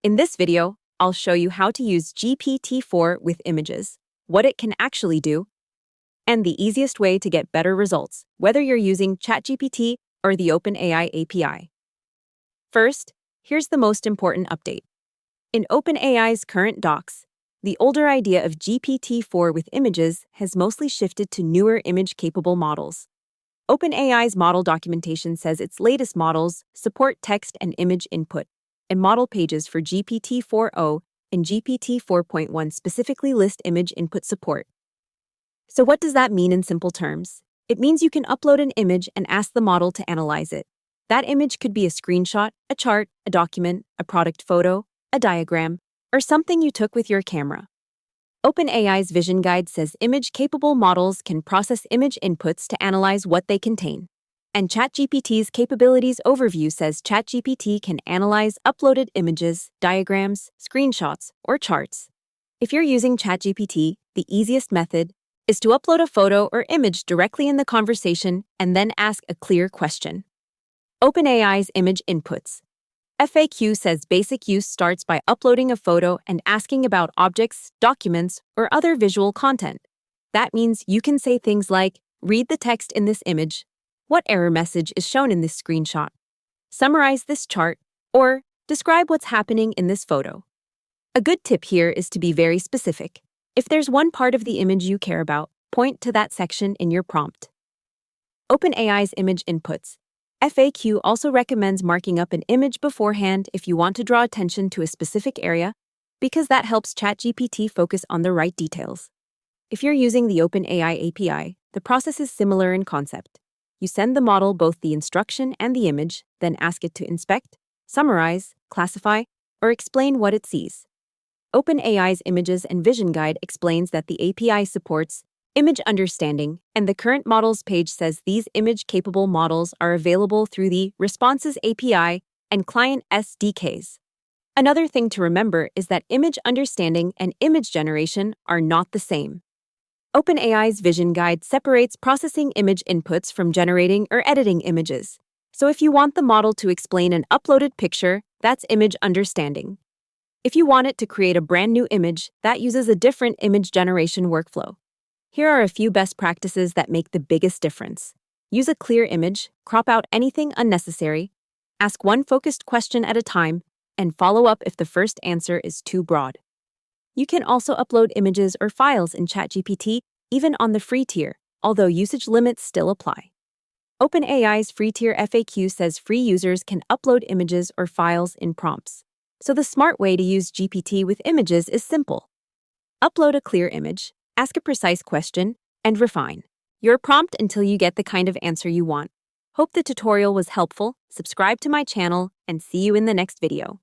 In this video, I'll show you how to use GPT-4 with images, what it can actually do, and the easiest way to get better results, whether you're using ChatGPT or the OpenAI API. First, here's the most important update. In OpenAI's current docs, the older idea of GPT-4 with images has mostly shifted to newer image-capable models. OpenAI's model documentation says its latest models support text and image input, and model pages for GPT-4o and GPT-4.1 specifically list image input support. So what does that mean in simple terms? It means you can upload an image and ask the model to analyze it. That image could be a screenshot, a chart, a document, a product photo, a diagram, or something you took with your camera. OpenAI's Vision Guide says image-capable models can process image inputs to analyze what they contain. And ChatGPT's Capabilities Overview says ChatGPT can analyze uploaded images, diagrams, screenshots, or charts. If you're using ChatGPT, the easiest method is to upload a photo or image directly in the conversation and then ask a clear question. OpenAI's Image Inputs FAQ says basic use starts by uploading a photo and asking about objects, documents, or other visual content. That means you can say things like, read the text in this image, what error message is shown in this screenshot, summarize this chart, or describe what's happening in this photo. A good tip here is to be very specific. If there's one part of the image you care about, point to that section in your prompt. OpenAI's Image Inputs FAQ also recommends marking up an image beforehand if you want to draw attention to a specific area, because that helps ChatGPT focus on the right details. If you're using the OpenAI API, the process is similar in concept. You send the model both the instruction and the image, then ask it to inspect, summarize, classify, or explain what it sees. OpenAI's Images and Vision Guide explains that the API supports image understanding, and the current models page says these image-capable models are available through the Responses API and Client SDKs. Another thing to remember is that image understanding and image generation are not the same. OpenAI's Vision Guide separates processing image inputs from generating or editing images. So if you want the model to explain an uploaded picture, that's image understanding. If you want it to create a brand new image, that uses a different image generation workflow. Here are a few best practices that make the biggest difference. Use a clear image, crop out anything unnecessary, ask one focused question at a time, and follow up if the first answer is too broad. You can also upload images or files in ChatGPT, even on the free tier, although usage limits still apply. OpenAI's free tier FAQ says free users can upload images or files in prompts. So the smart way to use GPT with images is simple. Upload a clear image, ask a precise question, and refine your prompt until you get the kind of answer you want. Hope the tutorial was helpful. Subscribe to my channel and see you in the next video.